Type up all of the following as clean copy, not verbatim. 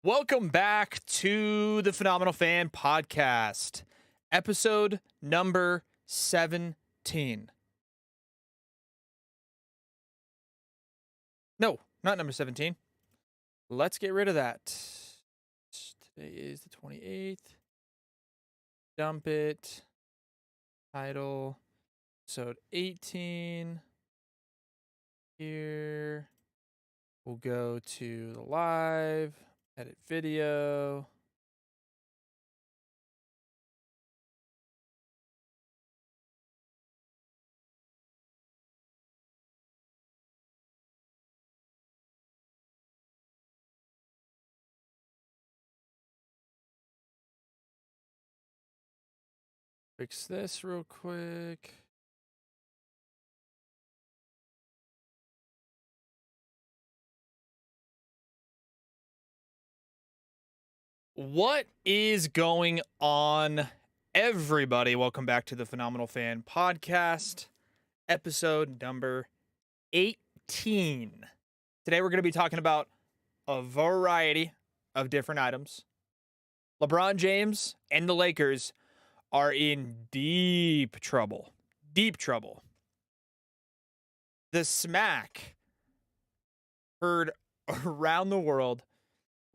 Welcome back to the Phenomenal Fan Podcast, episode number 17. No, not number 17. Let's get rid of that. Today is the 28th. Dump it. Title, episode 18. Here. We'll go to the live. Edit video. Fix this real quick. What is going on, everybody? Welcome back to the Phenomenal Fan Podcast, episode number 18. Today we're going to be talking about a variety of different items. LeBron James and the Lakers are in deep trouble. Deep trouble. The smack heard around the world.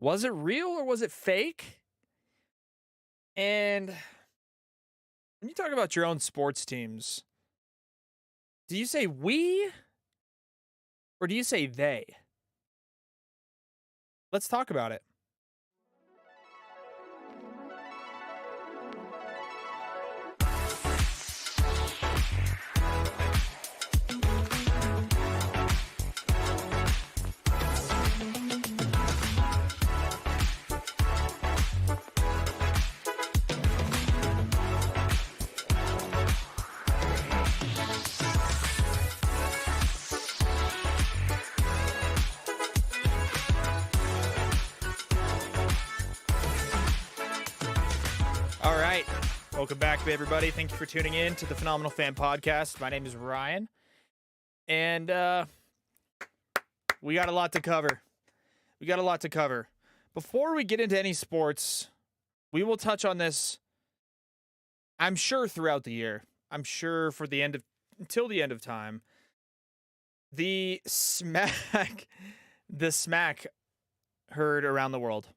Was it real or was it fake? And when you talk about your own sports teams, do you say we or do you say they? Let's talk about it. All right. Welcome back, everybody. Thank you for tuning in to the Phenomenal Fan Podcast. My name is Ryan, and we got a lot to cover. Before we get into any sports, we will touch on this, I'm sure, throughout the year. I'm sure until the end of time. The smack heard around the world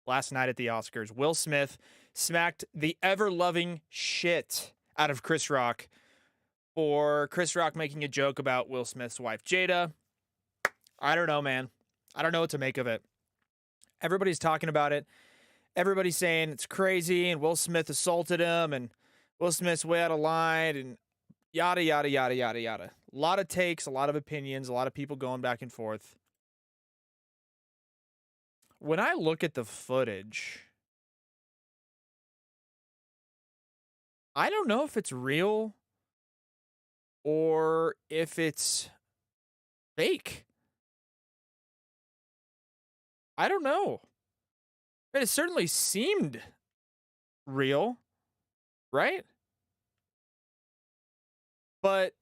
last night at the Oscars. Will Smith smacked the ever-loving shit out of Chris Rock for Chris Rock making a joke about Will Smith's wife, Jada. I don't know, man. I don't know what to make of it. Everybody's talking about it. Everybody's saying it's crazy, and Will Smith assaulted him, and Will Smith's way out of line, and yada, yada, yada, yada, yada. A lot of takes, a lot of opinions, a lot of people going back and forth. When I look at the footage, I don't know if it's real or if it's fake. I don't know. But it certainly seemed real, right? But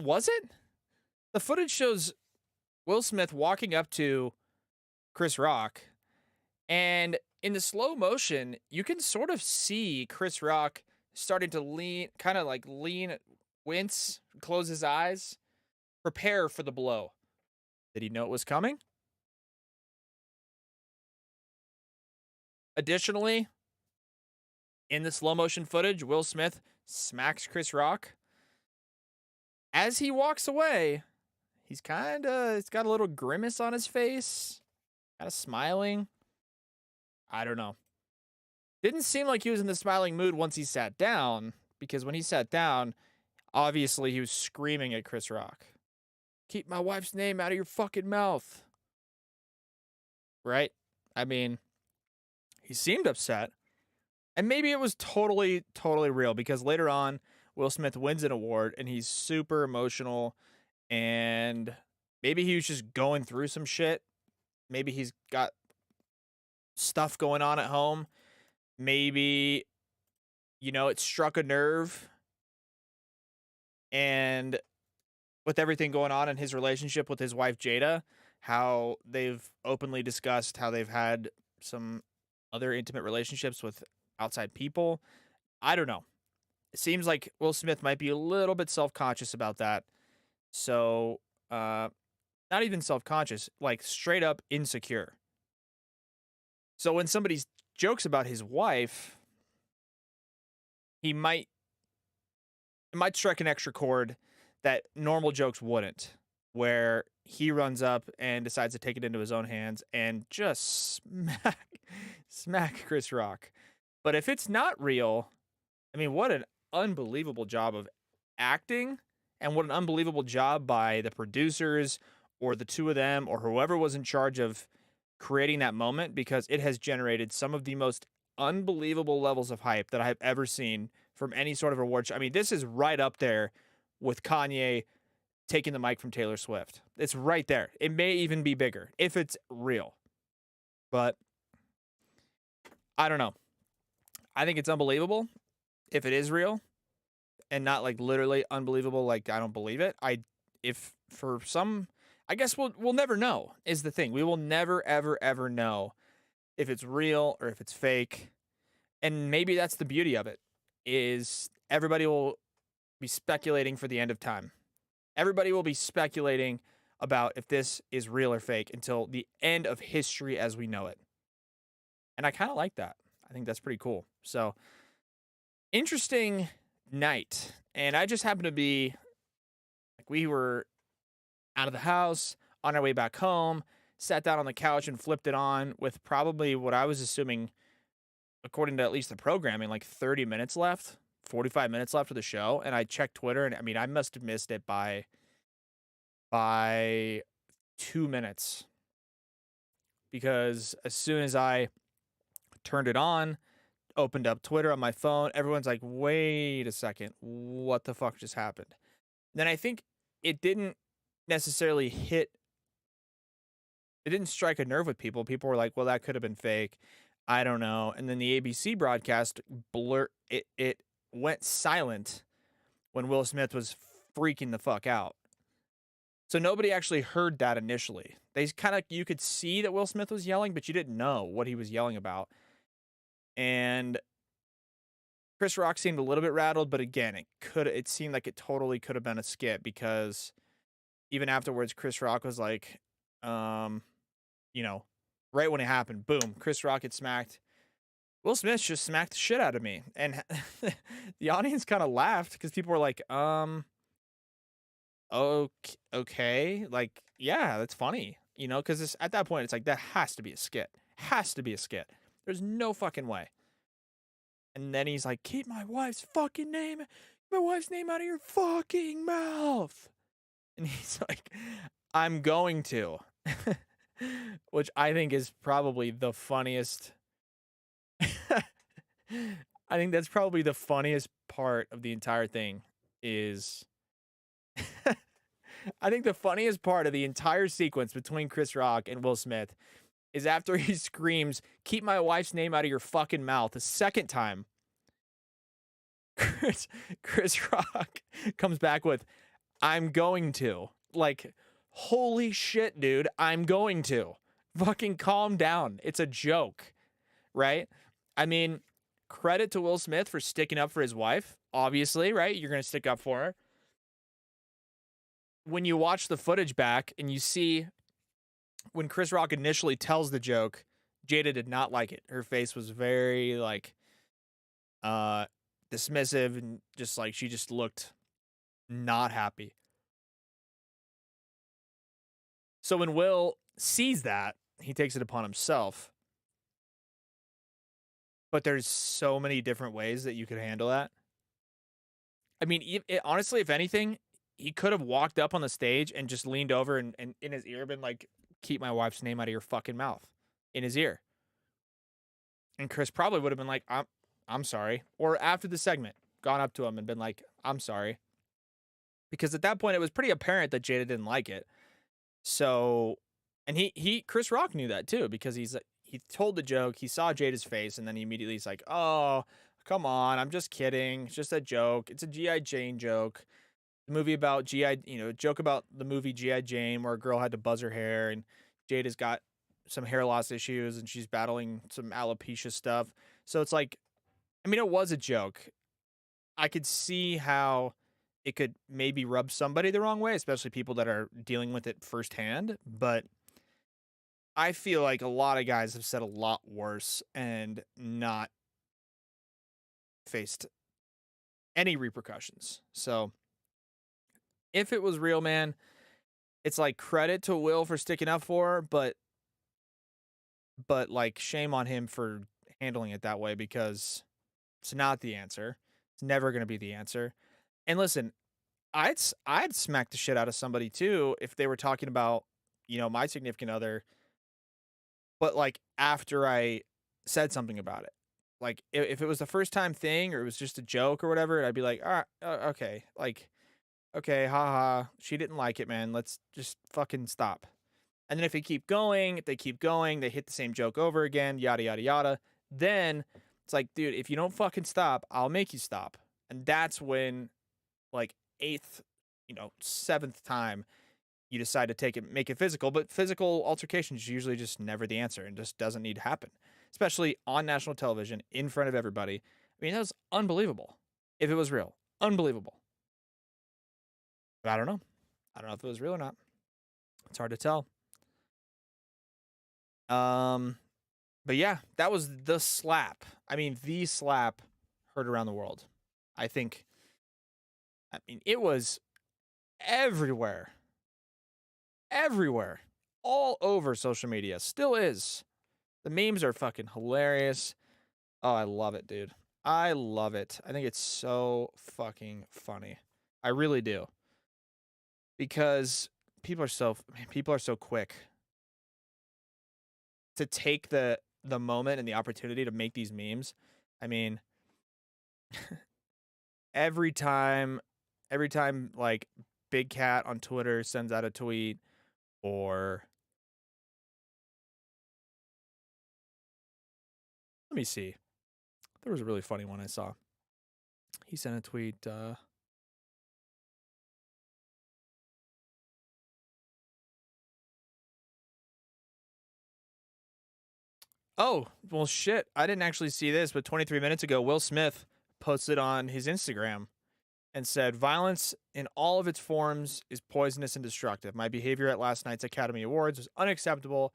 was it? The footage shows Will Smith walking up to Chris Rock, and in the slow motion, you can sort of see Chris Rock starting to lean, wince, close his eyes, prepare for the blow. Did he know it was coming? Additionally, in the slow motion footage, Will Smith smacks Chris Rock. As he walks away, it's got a little grimace on his face, kind of smiling. I don't know. Didn't seem like he was in the smiling mood once he sat down, because when he sat down, obviously he was screaming at Chris Rock. Keep my wife's name out of your fucking mouth. Right? I mean, he seemed upset. And maybe it was totally, totally real, because later on, Will Smith wins an award and he's super emotional, and maybe he was just going through some shit. Maybe he's got stuff going on at home. Maybe, it struck a nerve. And with everything going on in his relationship with his wife, Jada, how they've openly discussed how they've had some other intimate relationships with outside people. I don't know. It seems like Will Smith might be a little bit self-conscious about that. So, not even self-conscious, like straight up insecure. So when somebody jokes about his wife, he might it might strike an extra chord that normal jokes wouldn't, where he runs up and decides to take it into his own hands and just smack Chris Rock. But if it's not real, I mean, what an unbelievable job of acting, and what an unbelievable job by the producers or the two of them or whoever was in charge of creating that moment, because it has generated some of the most unbelievable levels of hype that I have ever seen from any sort of award show. I mean, this is right up there with Kanye taking the mic from Taylor Swift. It's right there. It may even be bigger if it's real. But I don't know. I think it's unbelievable if it is real, and not like literally unbelievable like I don't believe it. If for some, I guess we'll never know is the thing. We will never ever know if it's real or if it's fake. And maybe that's the beauty of it, is everybody will be speculating for the end of time. Everybody will be speculating about if this is real or fake until the end of history as we know it. And I kind of like that. I think that's pretty cool. So, interesting night. And I just happened to be, like, we were out of the house on our way back home, sat down on the couch and flipped it on with probably what I was assuming, according to at least the programming, like 30 minutes left, 45 minutes left of the show. And I checked Twitter, and I mean, I must have missed it by 2 minutes, because as soon as I turned it on, opened up Twitter on my phone, everyone's like, wait a second, what the fuck just happened? Then I think it didn't necessarily it didn't strike a nerve with people. People were like, well, that could have been fake. I don't know. And then the ABC broadcast it went silent when Will Smith was freaking the fuck out. So nobody actually heard that initially. They kind of, you could see that Will Smith was yelling, but you didn't know what he was yelling about. And Chris Rock seemed a little bit rattled, but again, it seemed like it totally could have been a skit, because even afterwards, Chris Rock was like, you know, right when it happened, boom, Chris Rock had smacked. Will Smith just smacked the shit out of me. And the audience kind of laughed because people were like, okay, like, yeah, that's funny, because at that point, it's like, that has to be a skit. Has to be a skit. There's no fucking way. And then he's like, keep my wife's name out of your fucking mouth. And he's like, I'm going to. Which I think is probably the funniest. I think that's probably the funniest part of the entire thing is. I think the funniest part of the entire sequence between Chris Rock and Will Smith is after he screams, keep my wife's name out of your fucking mouth, the second time. Chris Rock comes back with, I'm going to. Like, holy shit, dude, I'm going to. Fucking calm down. It's a joke, right? I mean, credit to Will Smith for sticking up for his wife, obviously, right? You're going to stick up for her. When you watch the footage back and you see when Chris Rock initially tells the joke, Jada did not like it. Her face was very, like, dismissive, and just like, she just looked not happy. So when Will sees that, he takes it upon himself. But there's so many different ways that you could handle that. I mean, honestly, if anything, he could have walked up on the stage and just leaned over and in his ear been like, keep my wife's name out of your fucking mouth, in his ear. And Chris probably would have been like, I'm sorry. Or after the segment, gone up to him and been like, I'm sorry. Because at that point, it was pretty apparent that Jada didn't like it. So, and Chris Rock knew that too, because he told the joke, he saw Jada's face, and then he immediately is like, oh, come on, I'm just kidding. It's just a joke. It's a G.I. Jane joke. The movie about joke about the movie G.I. Jane, where a girl had to buzz her hair, and Jada's got some hair loss issues and she's battling some alopecia stuff. So it's like, I mean, it was a joke. I could see how it could maybe rub somebody the wrong way, especially people that are dealing with it firsthand. But I feel like a lot of guys have said a lot worse and not faced any repercussions. So if it was real, man, it's like credit to Will for sticking up for her, but like shame on him for handling it that way because it's not the answer. It's never going to be the answer. And listen, I'd smack the shit out of somebody too if they were talking about, my significant other, but like after I said something about it. Like if it was the first time thing or it was just a joke or whatever, I'd be like, "All right, okay." Like, "Okay, haha, she didn't like it, man. Let's just fucking stop." And then if they keep going, they hit the same joke over again, yada yada yada. Then it's like, dude, if you don't fucking stop, I'll make you stop. And that's when, like, eighth, seventh time you decide to make it physical. But physical altercations is usually just never the answer and just doesn't need to happen, especially on national television in front of everybody. I mean, that was unbelievable. If it was real, unbelievable. But I don't know. I don't know if it was real or not. It's hard to tell. Um, but yeah, that was the slap. I mean, the slap heard around the world. I think. I mean, it was everywhere, everywhere, all over social media. Still is. The memes are fucking hilarious. Oh, I love it, dude. I love it. I think it's so fucking funny. I really do. Because people are so quick to take the moment and the opportunity to make these memes. I mean, every time like Big Cat on Twitter sends out a tweet, or let me see. There was a really funny one I saw. He sent a tweet, oh, well shit. I didn't actually see this, but 23 minutes ago, Will Smith posted on his Instagram and said, "Violence in all of its forms is poisonous and destructive. My behavior at last night's Academy Awards was unacceptable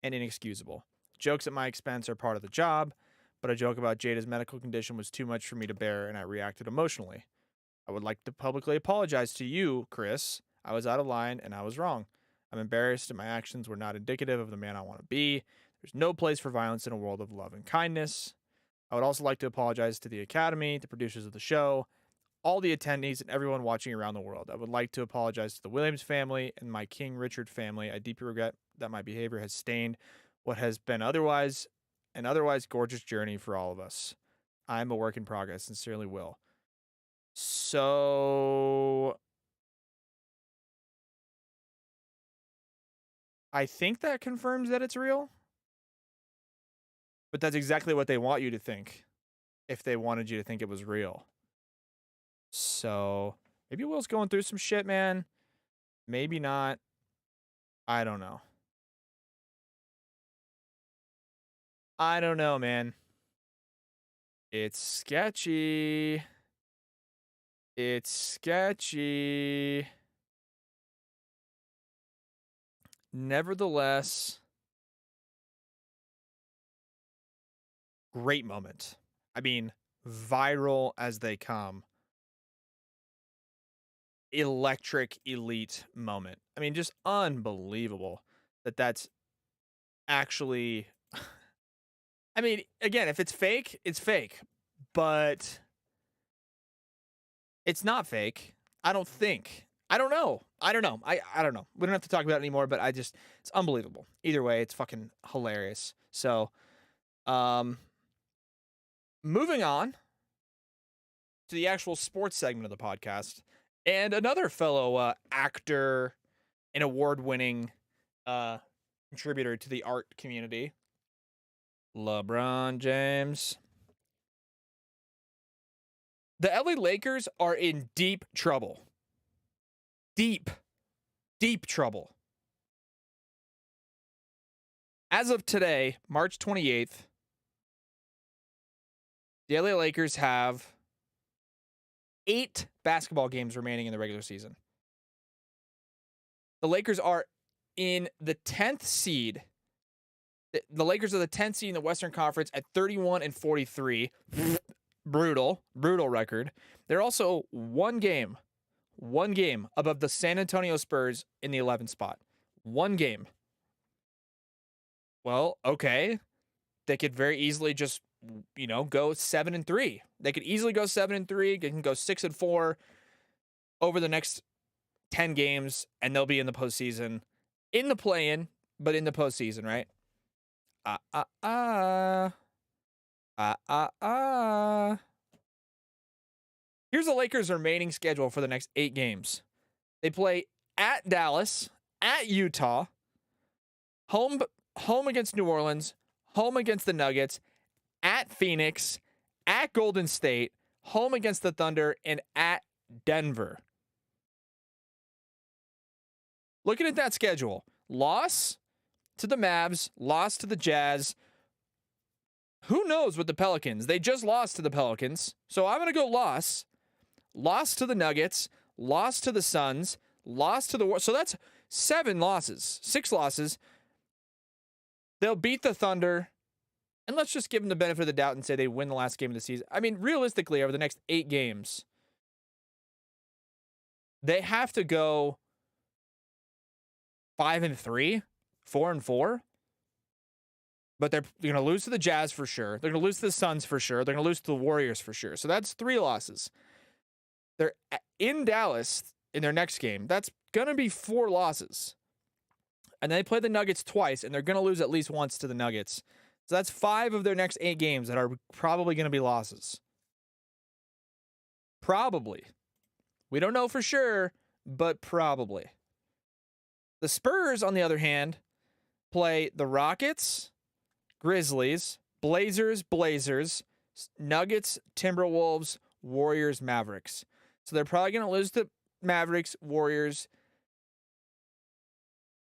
and inexcusable. Jokes at my expense are part of the job, but a joke about Jada's medical condition was too much for me to bear, and I reacted emotionally. I would like to publicly apologize to you, Chris. I was out of line and I was wrong. I'm embarrassed and my actions were not indicative of the man I want to be. There's no place for violence in a world of love and kindness. I would also like to apologize to the Academy, the producers of the show, all the attendees, and everyone watching around the world. I would like to apologize to the Williams family and my King Richard family. I deeply regret that my behavior has stained what has been an otherwise gorgeous journey for all of us. I'm a work in progress. Sincerely, Will." So I think that confirms that it's real, but that's exactly what they want you to think if they wanted you to think it was real. So maybe Will's going through some shit, man. Maybe not. I don't know. I don't know, man. It's sketchy. It's sketchy. Nevertheless, great moment. I mean, viral as they come. Electric elite moment. I mean, just unbelievable that that's actually. I mean, again, if it's fake, it's fake, but it's not fake. I don't think. I don't know. I don't know. I don't know. We don't have to talk about it anymore, but it's unbelievable. Either way, it's fucking hilarious. So, um moving on to the actual sports segment of the podcast, and another fellow actor and award-winning uh contributor to the art community, LeBron James. The LA Lakers are in deep trouble. Deep, deep trouble. As of today, March 28th, the LA Lakers have 8 basketball games remaining in the regular season. The Lakers are in the 10th seed. The Lakers are the 10th seed in the Western Conference at 31-43. Brutal record. They're also one game above the San Antonio Spurs in the 11th spot. One game. Well, okay. They could very easily just, go 7-3. They could easily go 7-3. They can go 6-4 over the next 10 games, and they'll be in the postseason. In the play-in, but in the postseason, right? Here's the Lakers' remaining schedule for the next 8 games. They play at Dallas, at Utah, home against New Orleans, home against the Nuggets, at Phoenix, at Golden State, home against the Thunder, and at Denver. Looking at that schedule, loss to the Mavs, loss to the Jazz. Who knows with the Pelicans? They just lost to the Pelicans. So I'm going to go loss. Loss to the Nuggets, loss to the Suns, loss to the Warriors. So that's 6 losses. They'll beat the Thunder. And let's just give them the benefit of the doubt and say they win the last game of the season. I mean, realistically, over the next 8 games, they have to go 5-3, 4-4. But they're going to lose to the Jazz for sure. They're going to lose to the Suns for sure. They're going to lose to the Warriors for sure. So that's 3 losses. They're in Dallas in their next game. That's going to be 4 losses. And they play the Nuggets twice, and they're going to lose at least once to the Nuggets. So that's 5 of their next 8 games that are probably going to be losses. Probably. We don't know for sure, but probably. The Spurs, on the other hand, play the Rockets, Grizzlies, Blazers, Nuggets, Timberwolves, Warriors, Mavericks. So they're probably going to lose to Mavericks, Warriors,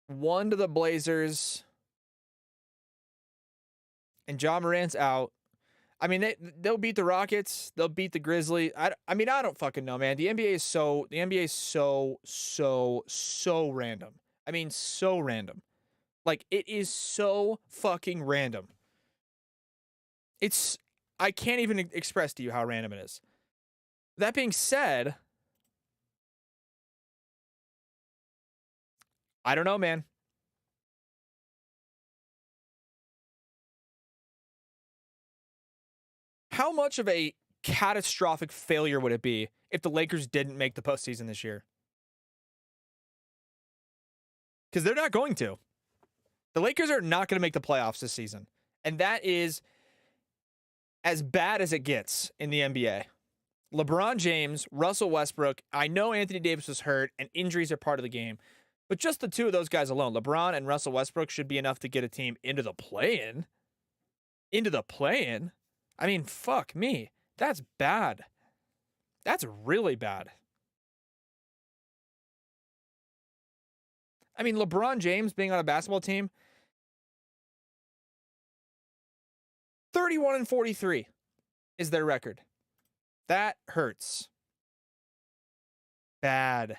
1 to the Blazers, and Ja Morant's out. I mean, they'll beat the Rockets. They'll beat the Grizzlies. I don't fucking know, man. The NBA is so random. I mean, so random. Like, it is so fucking random. I can't even express to you how random it is. That being said, I don't know, man. How much of a catastrophic failure would it be if the Lakers didn't make the postseason this year? Because they're not going to. The Lakers are not going to make the playoffs this season. And that is as bad as it gets in the NBA. LeBron James, Russell Westbrook, I know Anthony Davis was hurt and injuries are part of the game, but just the 2 of those guys alone, LeBron and Russell Westbrook, should be enough to get a team into the play-in. I mean, fuck me. That's bad. That's really bad. I mean, LeBron James being on a basketball team, 31-43 is their record. That hurts. Bad.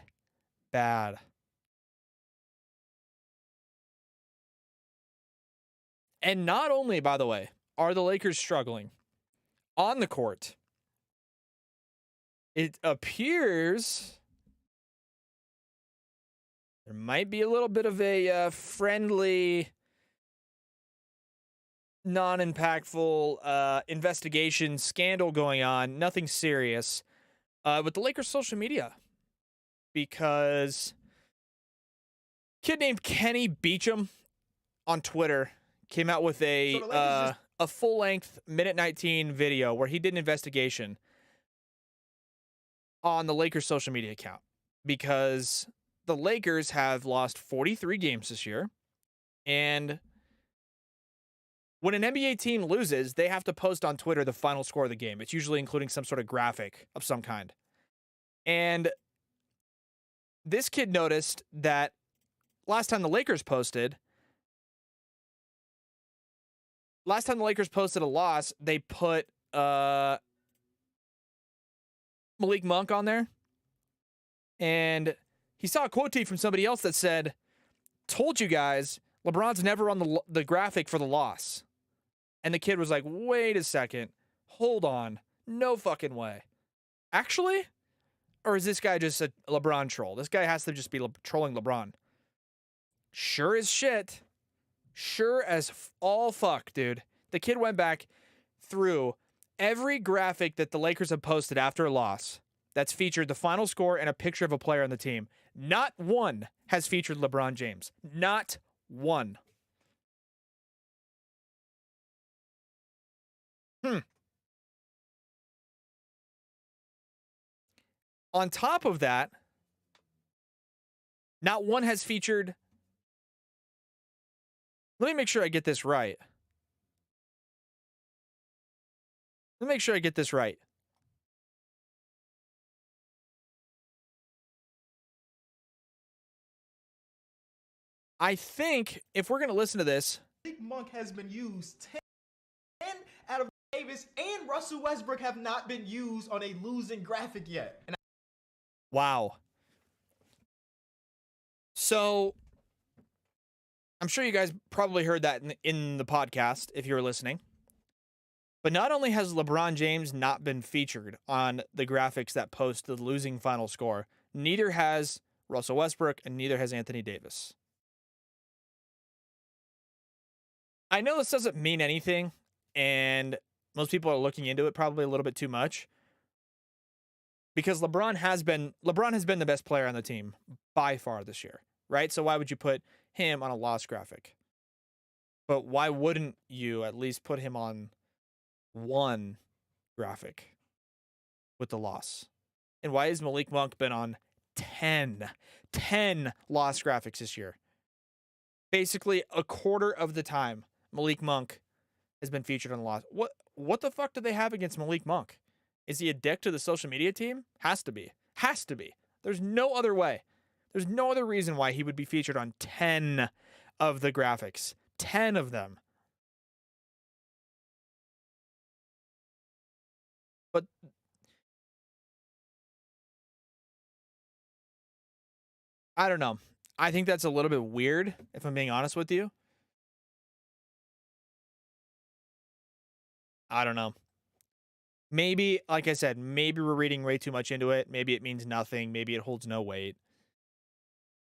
And not only, by the way, are the Lakers struggling on the court, it appears there might be a little bit of a friendly, non-impactful investigation scandal going on. Nothing serious with the Lakers' social media, because a kid named Kenny Beecham on Twitter came out with a full-length minute 19 video where he did an investigation on the Lakers' social media account, because the Lakers have lost 43 games this year, and when an NBA team loses, they have to post on Twitter the final score of the game. It's usually including some sort of graphic of some kind. And this kid noticed that last time the Lakers posted, last time the Lakers posted a loss, they put Malik Monk on there. And he saw a quote tweet from somebody else that said, "Told you guys, LeBron's never on the graphic for the loss." And the kid was like, "Wait a second. Hold on. No fucking way. Actually? Or is this guy just a LeBron troll? This guy has to just be trolling LeBron." Sure as shit. Sure as all fuck, dude. The kid went back through every graphic that the Lakers have posted after a loss that's featured the final score and a picture of a player on the team. Not one has featured LeBron James. Not one. On top of that, not one has featured. Let me make sure I get this right. I think if we're going to listen to this, Monk has been used 10 out of Davis and Russell Westbrook have not been used on a losing graphic yet. Wow. So I'm sure you guys probably heard that in the podcast if you were listening. But not only has LeBron James not been featured on the graphics that post the losing final score, neither has Russell Westbrook and neither has Anthony Davis. I know this doesn't mean anything, and most people are looking into it probably a little bit too much. Because LeBron has been the best player on the team by far this year, right? So why would you put him on a loss graphic? But why wouldn't you at least put him on one graphic with the loss? And why has Malik Monk been on 10 loss graphics this year? Basically a quarter of the time Malik Monk has been featured on the loss. What the fuck do they have against Malik Monk? Is he a dick to the social media team? Has to be. Has to be. There's no other way. There's no other reason why he would be featured on 10 of the graphics. 10 of them. But I don't know. I think that's a little bit weird, if I'm being honest with you. I don't know. Maybe, like I said, maybe we're reading way too much into it. Maybe it means nothing. Maybe it holds no weight.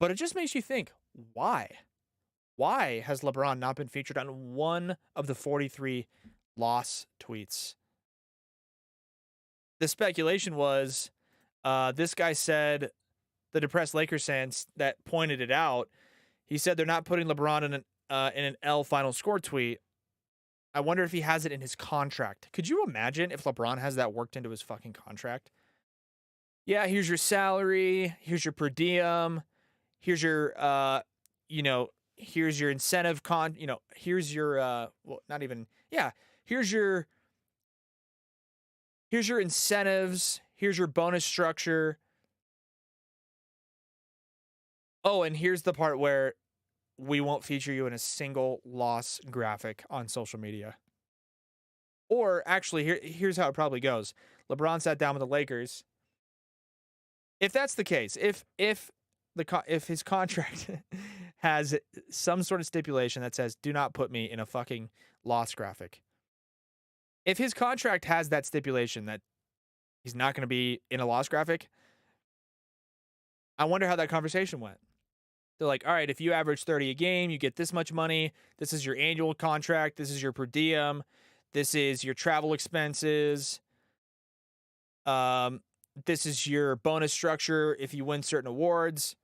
But it just makes you think, why? Why has LeBron not been featured on one of the 43 loss tweets? The speculation was this guy said, the depressed Lakers fans that pointed it out, he said they're not putting LeBron in an L final score tweet. I wonder if he has it in his contract. Could you imagine if LeBron has that worked into his fucking contract? Yeah, here's your salary. Here's your per diem. Here's your, here's your incentive here's your, well, not even, yeah, here's your incentives. Here's your bonus structure. Oh, and here's the part where we won't feature you in a single loss graphic on social media. Or actually, here's how it probably goes. LeBron sat down with the Lakers. If that's the case, if his contract has some sort of stipulation that says, do not put me in a fucking loss graphic. If his contract has that stipulation that he's not going to be in a loss graphic, I wonder how that conversation went. They're like, all right, if you average 30 a game, you get this much money. This is your annual contract. This is your per diem. This is your travel expenses. This is your bonus structure if you win certain awards.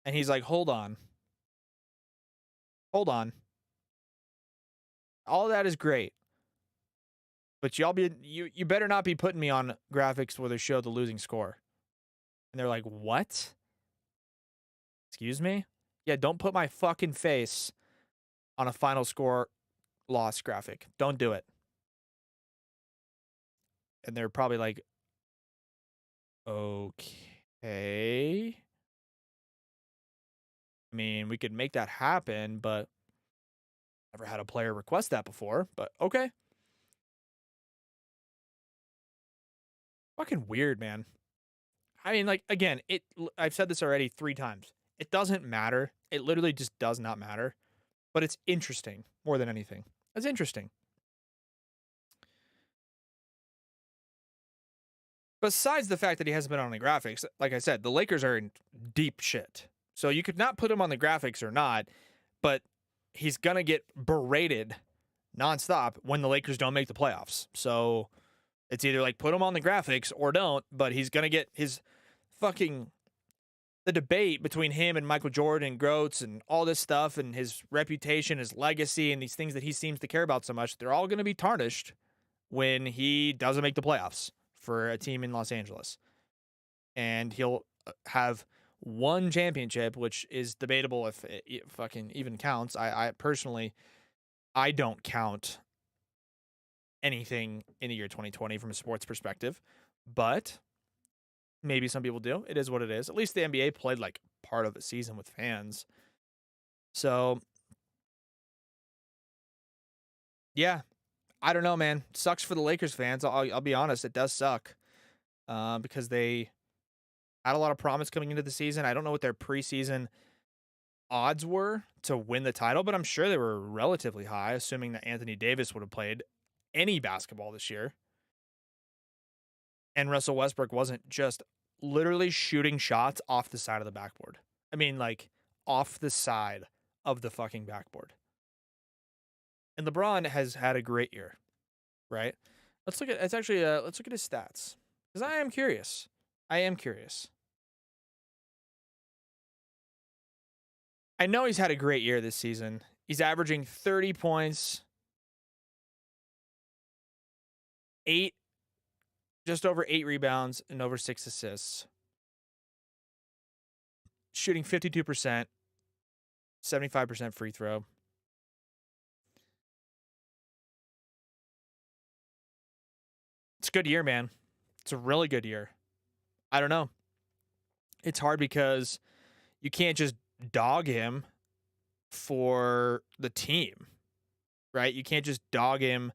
And he's like, hold on. All of that is great. But you better not be putting me on graphics where they show the losing score. And they're like, what? Excuse me? Yeah, don't put my fucking face on a final score loss graphic. Don't do it. And they're probably like, okay. I mean, we could make that happen, but Never had a player request that before, but okay. Fucking weird, man. I mean, like, again, I've said this already 3 times. It doesn't matter. It literally just does not matter, but it's interesting more than anything. It's interesting. Besides the fact that he hasn't been on the graphics, like I said, the Lakers are in deep shit. So you could not put him on the graphics or not, but he's going to get berated nonstop when the Lakers don't make the playoffs. So it's either like put him on the graphics or don't, but he's going to get his fucking the debate between him and Michael Jordan and Groats and all this stuff and his reputation, his legacy, and these things that he seems to care about so much, they're all going to be tarnished when he doesn't make the playoffs for a team in Los Angeles. And he'll have one championship, which is debatable if it fucking even counts. I personally, I don't count anything in the year 2020 from a sports perspective, but maybe some people do. It is what it is. At least the NBA played like part of a season with fans. So, yeah, I don't know, man. Sucks for the Lakers fans. I'll be honest. It does suck because they had a lot of promise coming into the season. I don't know what their preseason odds were to win the title, but I'm sure they were relatively high, assuming that Anthony Davis would have played any basketball this year. And Russell Westbrook wasn't just literally shooting shots off the side of the backboard. I mean, like off the side of the fucking backboard. And LeBron has had a great year, right? Let's look at let's look at his stats because I am curious. I am curious. I know he's had a great year this season. He's averaging 30 points, 8 just over 8 rebounds and over 6 assists. Shooting 52%, 75% free throw. It's a good year, man. It's a really good year. I don't know. It's hard because you can't just dog him for the team, right? You can't just dog him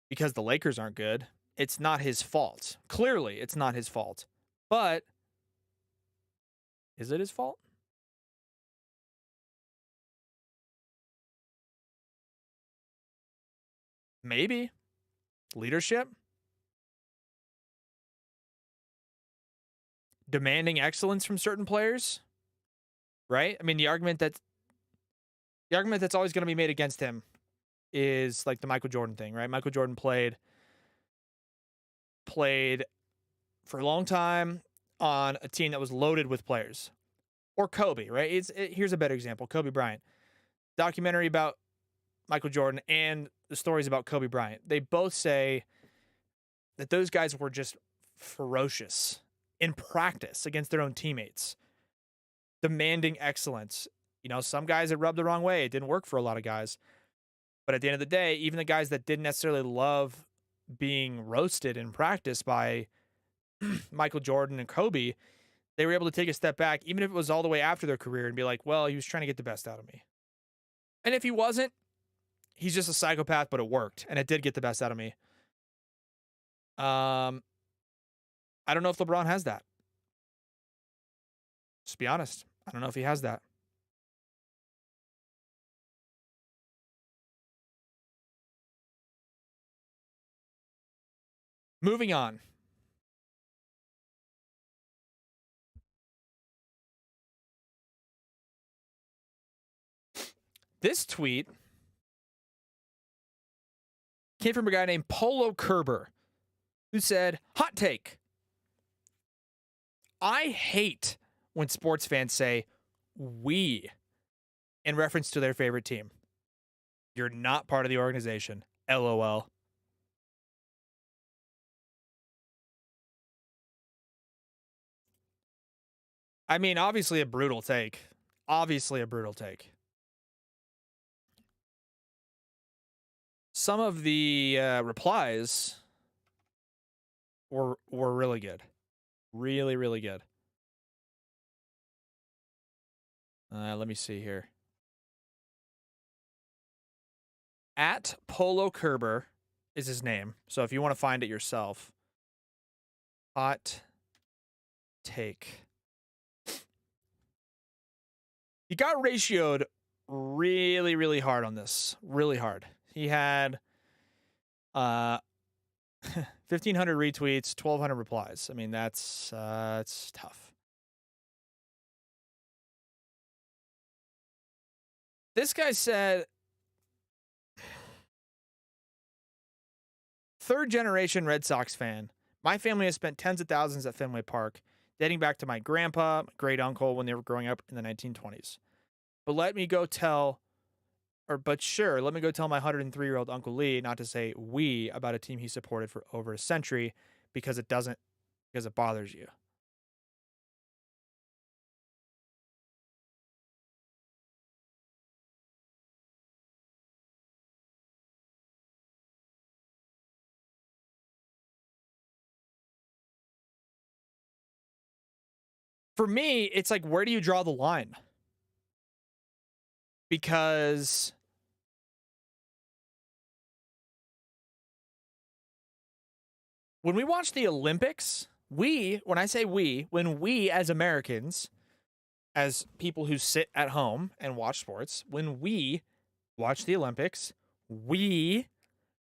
because the Lakers aren't good. It's not his fault. Clearly, it's not his fault. But is it his fault? Maybe. Leadership? Demanding excellence from certain players? Right? I mean, the argument that's always going to be made against him is like the Michael Jordan thing, right? Michael Jordan played for a long time on a team that was loaded with players. Or Kobe, right? Here's a better example. Kobe Bryant. Documentary about Michael Jordan and the stories about Kobe Bryant. They both say that those guys were just ferocious in practice against their own teammates, demanding excellence. You know, some guys it rubbed the wrong way. It didn't work for a lot of guys. But at the end of the day, even the guys that didn't necessarily love being roasted in practice by Michael Jordan and Kobe, they were able to take a step back, even if it was all the way after their career, and be like, well, he was trying to get the best out of me. And if he wasn't, he's just a psychopath, but it worked. And it did get the best out of me. I don't know if LeBron has that. Just be honest. I don't know if he has that. Moving on. This tweet came from a guy named Polo Kerber, who said, hot take. I hate when sports fans say we in reference to their favorite team. You're not part of the organization. LOL. I mean, obviously a brutal take. Obviously a brutal take. Some of the replies were really good. Really, really good. Let me see here. At Polo Kerber is his name. So if you want to find it yourself, hot take. He got ratioed really, really hard on this. Really hard. He had 1,500 retweets, 1,200 replies. I mean, that's tough. This guy said, third generation Red Sox fan. My family has spent tens of thousands at Fenway Park, dating back to my grandpa, my great uncle when they were growing up in the 1920s. But let me go tell my 103-year-old Uncle Lee not to say we about a team he supported for over a century because it bothers you. For me, it's like, where do you draw the line? Because when we watch the Olympics, when we as Americans, as people who sit at home and watch sports, when we watch the Olympics, we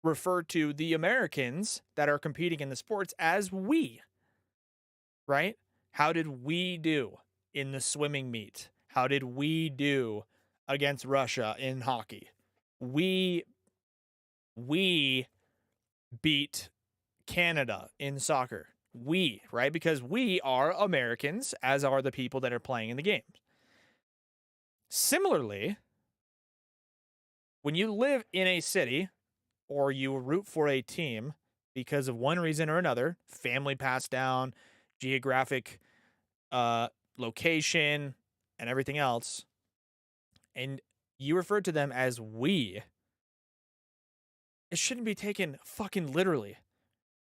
refer to the Americans that are competing in the sports as we, right? How did we do in the swimming meet? How did we do against Russia in hockey? We beat Canada in soccer. We, right? Because we are Americans, as are the people that are playing in the games. Similarly, when you live in a city or you root for a team because of one reason or another, family passed down, geographic location, and everything else, and you refer to them as we, it shouldn't be taken fucking literally.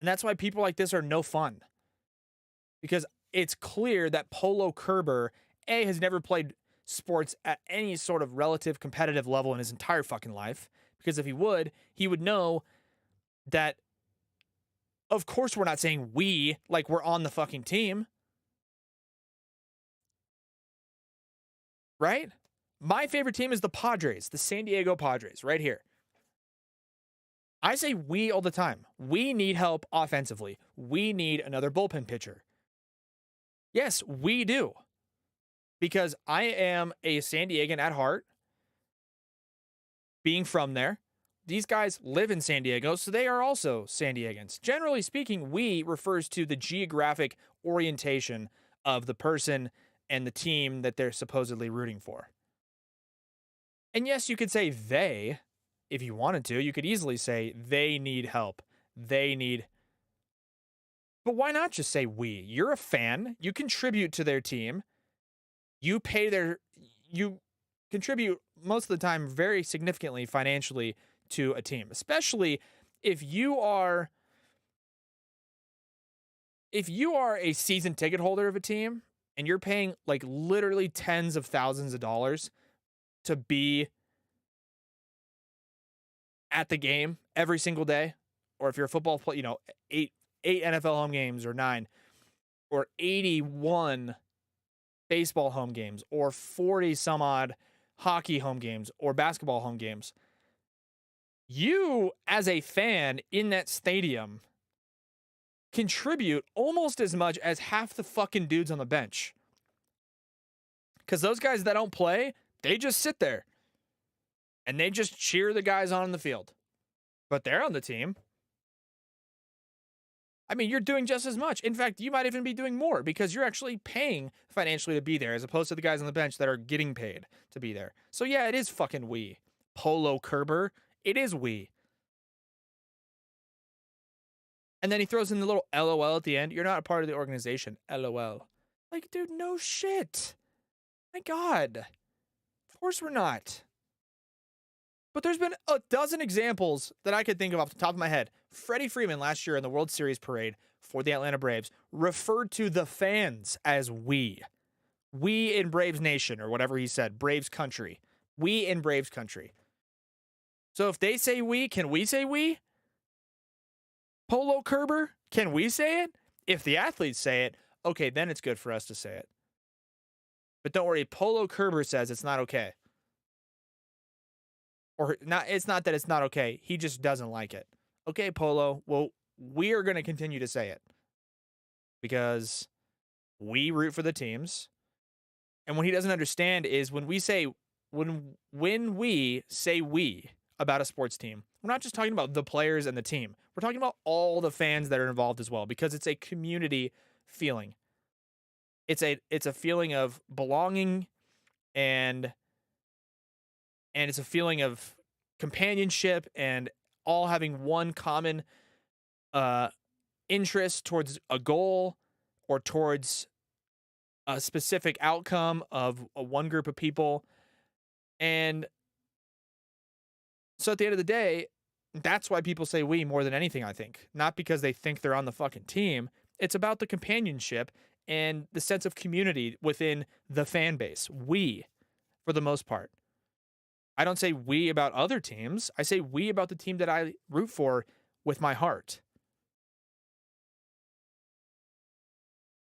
And that's why people like this are no fun. Because it's clear that Polo Kerber, A, has never played sports at any sort of relative competitive level in his entire fucking life. Because if he would know that, of course, we're not saying we like we're on the fucking team. Right? My favorite team is the Padres, the San Diego Padres, right here. I say we all the time. We need help offensively. We need another bullpen pitcher. Yes, we do. Because I am a San Diegan at heart, being from there. These guys live in San Diego, so they are also San Diegans. Generally speaking, we refers to the geographic orientation of the person and the team that they're supposedly rooting for. And yes, you could say they, if you wanted to. You could easily say they need help. But why not just say we? You're a fan. You contribute to their team. You contribute most of the time very significantly financially to a team, especially if you are a season ticket holder of a team and you're paying like literally tens of thousands of dollars to be at the game every single day, or if you're a football player, eight NFL home games or 9, or 81 baseball home games, or 40 some odd hockey home games or basketball home games. You, as a fan in that stadium, contribute almost as much as half the fucking dudes on the bench. Because those guys that don't play, they just sit there. And they just cheer the guys on the field. But they're on the team. I mean, you're doing just as much. In fact, you might even be doing more because you're actually paying financially to be there as opposed to the guys on the bench that are getting paid to be there. So yeah, it is fucking we. Polo Kerber, it is we. And then he throws in the little LOL at the end. You're not a part of the organization. LOL. Like, dude, no shit. My God. Of course we're not. But there's been a dozen examples that I could think of off the top of my head. Freddie Freeman last year in the World Series parade for the Atlanta Braves referred to the fans as we. We in Braves Nation, or whatever he said. Braves country. We in Braves country. So if they say we, can we say we? Polo Kerber, can we say it? If the athletes say it, okay, then it's good for us to say it. But don't worry, Polo Kerber says it's not okay. Or not, it's not that it's not okay. He just doesn't like it. Okay, Polo, well, we are going to continue to say it because we root for the teams. And what he doesn't understand is when we say we about a sports team, we're not just talking about the players and the team. We're talking about all the fans that are involved as well because it's a community feeling. It's a feeling of belonging and it's a feeling of companionship and all having one common uh interest towards a goal or towards a specific outcome of a one group of people. And so at the end of the day, that's why people say we more than anything, I think. Not because they think they're on the fucking team. It's about the companionship and the sense of community within the fan base. We, for the most part. I don't say we about other teams. I say we about the team that I root for with my heart.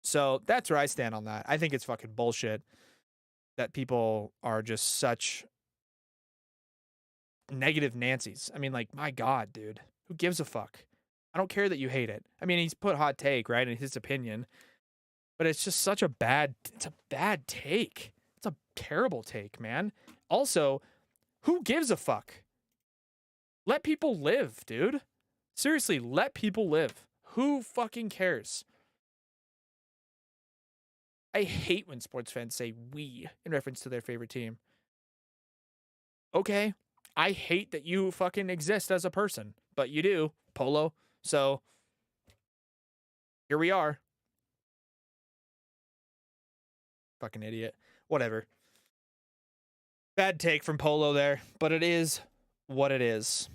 So that's where I stand on that. I think it's fucking bullshit that people are just such negative Nancy's. I mean, like, my God, dude, who gives a fuck? I don't care that you hate it. I mean, he's put hot take, right, in his opinion, but it's just it's a bad take. It's a terrible take, man. Also, who gives a fuck? Let people live, dude. Seriously, let people live. Who fucking cares? I hate when sports fans say we in reference to their favorite team. Okay, I hate that you fucking exist as a person, but you do, Polo. So here we are. Fucking idiot. Whatever. Bad take from Polo there, but it is what it is.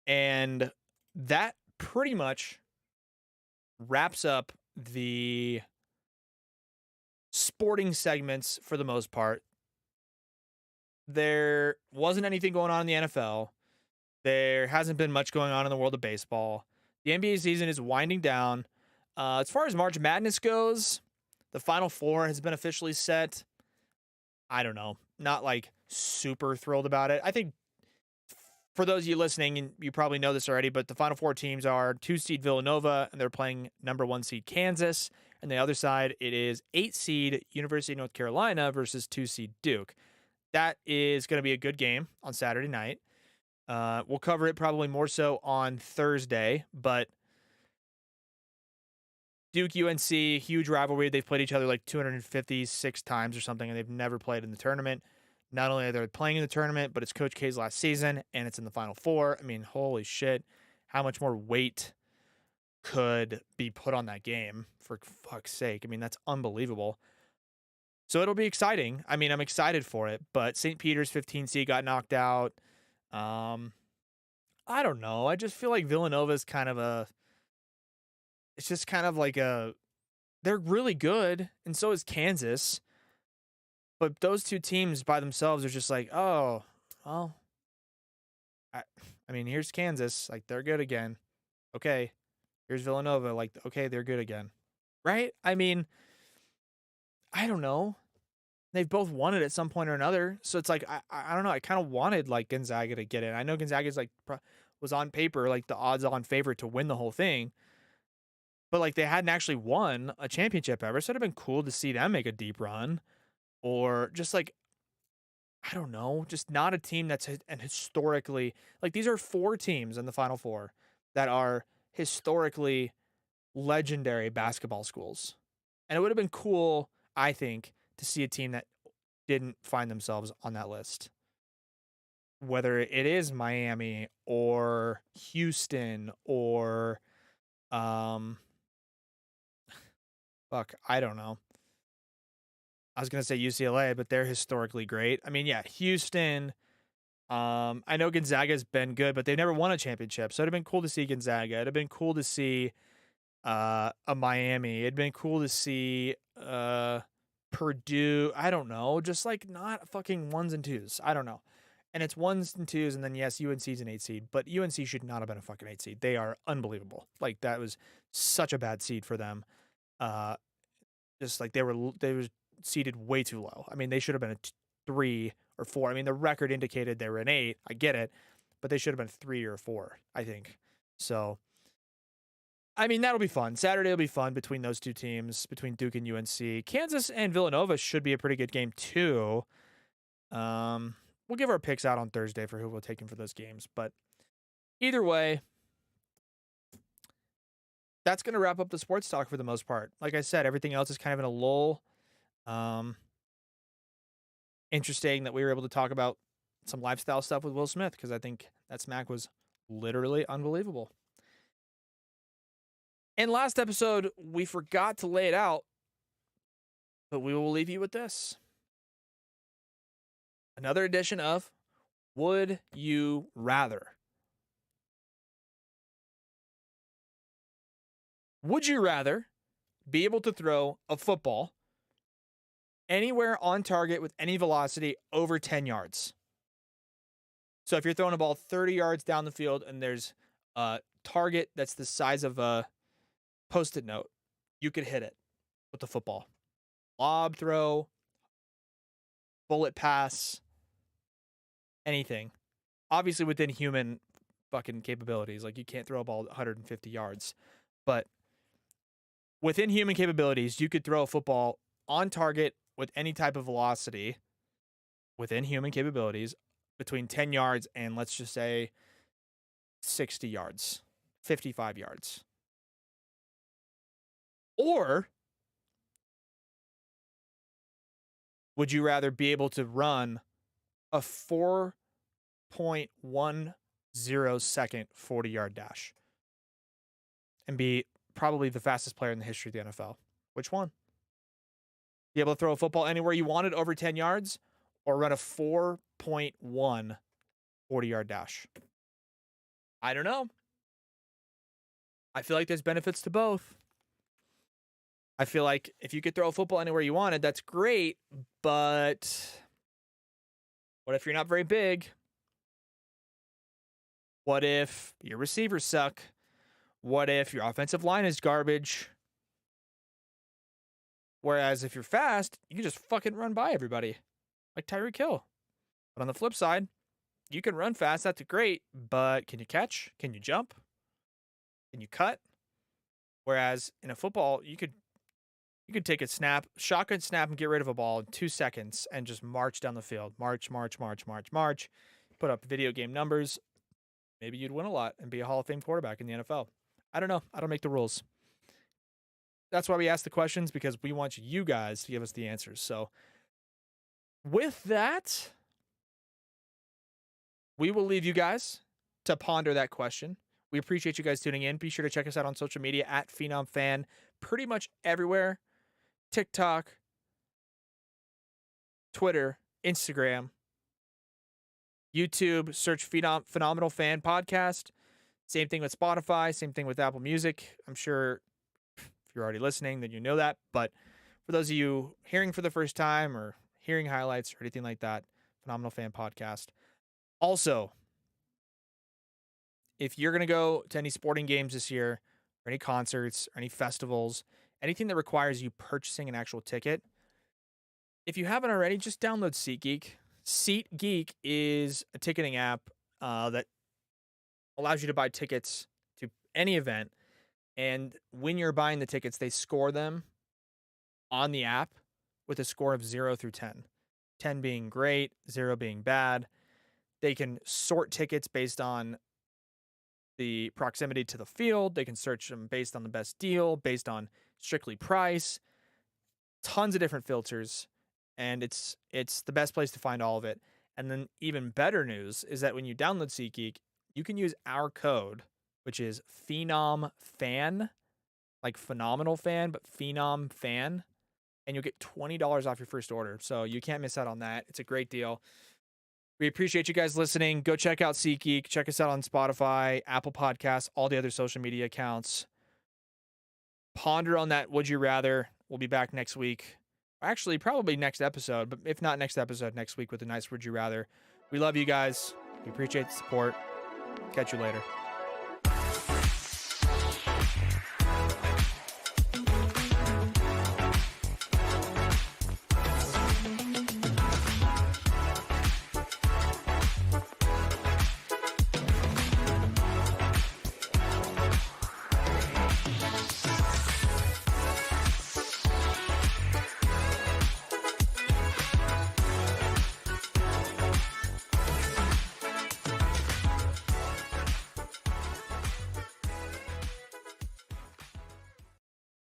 And that pretty much wraps up the sporting segments for the most part. There wasn't anything going on in the NFL. There hasn't been much going on in the world of baseball. The NBA season is winding down. As far as March Madness goes, the Final Four has been officially set. I don't know. Not like super thrilled about it. I think for those of you listening, and you probably know this already, but the Final Four teams are 2 seed Villanova, and they're playing number 1 seed Kansas. And the other side, it is 8 seed University of North Carolina versus 2 seed Duke. That is going to be a good game on Saturday night. We'll cover it probably more so on Thursday, but Duke UNC, huge rivalry. They've played each other like 256 times or something, and they've never played in the tournament. Not only are they playing in the tournament, but it's Coach K's last season, and it's in the Final Four. I mean, holy shit. How much more weight could be put on that game, for fuck's sake? I mean, that's unbelievable. So it'll be exciting. I mean, I'm excited for it, but St. Peter's 15 seed got knocked out. I don't know. I just feel like Villanova's kind of it's just kind of like they're really good, and so is Kansas. But those two teams by themselves are just like, oh, well, I mean, here's Kansas. Like, they're good again. Okay. Here's Villanova. Like, okay, they're good again. Right? I mean, I don't know. They've both won it at some point or another. So it's like, I don't know. I kind of wanted, like, Gonzaga to get it. I know Gonzaga's, like, was on paper, like, the odds-on favorite to win the whole thing. But, like, they hadn't actually won a championship ever. So it'd have been cool to see them make a deep run. Or just, like, I don't know, just not a team that's and historically, like, these are 4 teams in the Final Four that are historically legendary basketball schools. And it would have been cool, I think, to see a team that didn't find themselves on that list. Whether it is Miami or Houston or fuck, I don't know. I was going to say UCLA, but they're historically great. I mean, yeah, Houston. I know Gonzaga's been good, but they've never won a championship. So it'd have been cool to see Gonzaga. It'd have been cool to see a Miami. It'd been cool to see Purdue. I don't know, just like not fucking ones and twos. I don't know. And it's 1s and 2s, and then yes, UNC's an 8 seed, but UNC should not have been a fucking 8 seed. They are unbelievable. Like, that was such a bad seed for them. Just like they were seeded way too low. I mean, they should have been a 3 or 4. I mean, the record indicated they were an 8. I get it, but they should have been 3 or 4, I think. So, I mean, that'll be fun. Saturday will be fun between those two teams, between Duke and UNC. Kansas and Villanova should be a pretty good game too. We'll give our picks out on Thursday for who we'll take in for those games. But either way, that's going to wrap up the sports talk for the most part. Like I said, everything else is kind of in a lull. Interesting that we were able to talk about some lifestyle stuff with Will Smith, because I think that smack was literally unbelievable. In last episode, we forgot to lay it out, but we will leave you with this. Another edition of Would You Rather? Would you rather be able to throw a football anywhere on target with any velocity over 10 yards? So if you're throwing a ball 30 yards down the field and there's a target that's the size of a Post-it note, you could hit it with the football. Lob throw, bullet pass, anything. Obviously within human fucking capabilities. Like, you can't throw a ball 150 yards. But within human capabilities, you could throw a football on target with any type of velocity within human capabilities between 10 yards and, let's just say, 60 yards, 55 yards. Or would you rather be able to run a 4.10 second 40-yard dash and be probably the fastest player in the history of the NFL? Which one? Be able to throw a football anywhere you wanted over 10 yards, or run a 4.1 40-yard dash? I don't know. I feel like there's benefits to both. I feel like if you could throw a football anywhere you wanted, that's great, but what if you're not very big? What if your receivers suck? What if your offensive line is garbage? Whereas if you're fast, you can just fucking run by everybody, like Tyreek Hill. But on the flip side, you can run fast, that's great, but can you catch? Can you jump? Can you cut? Whereas in a football, you could take a snap, shotgun snap, and get rid of a ball in 2 seconds and just march down the field. March. Put up video game numbers. Maybe you'd win a lot and be a Hall of Fame quarterback in the NFL. I don't know. I don't make the rules. That's why we ask the questions, because we want you guys to give us the answers. So with that, we will leave you guys to ponder that question. We appreciate you guys tuning in. Be sure to check us out on social media at PhenomFan, pretty much everywhere. TikTok, Twitter, Instagram, YouTube. Search Phenomenal Fan Podcast. Same thing with Spotify. Same thing with Apple Music. I'm sure if you're already listening, then you know that. But for those of you hearing for the first time or hearing highlights or anything like that, Phenomenal Fan Podcast. Also, if you're going to go to any sporting games this year, or any concerts, or any festivals, anything that requires you purchasing an actual ticket, if you haven't already, just download SeatGeek. SeatGeek is a ticketing app that allows you to buy tickets to any event. And when you're buying the tickets, they score them on the app with a score of 0 through 10. 10 being great, 0 being bad. They can sort tickets based on the proximity to the field. They can search them based on the best deal, based on strictly price. Tons of different filters, and it's the best place to find all of it. And then even better news is that when you download SeatGeek, you can use our code, which is PhenomFan, like phenomenal fan, but PhenomFan, and you'll get $20 off your first order. So you can't miss out on that. It's a great deal. We appreciate you guys listening. Go check out SeatGeek. Check us out on Spotify, Apple Podcasts, all the other social media accounts. Ponder on that Would You Rather. We'll be back next week. Actually, probably next episode, but if not next episode, next week with a nice Would You Rather. We love you guys. We appreciate the support. Catch you later.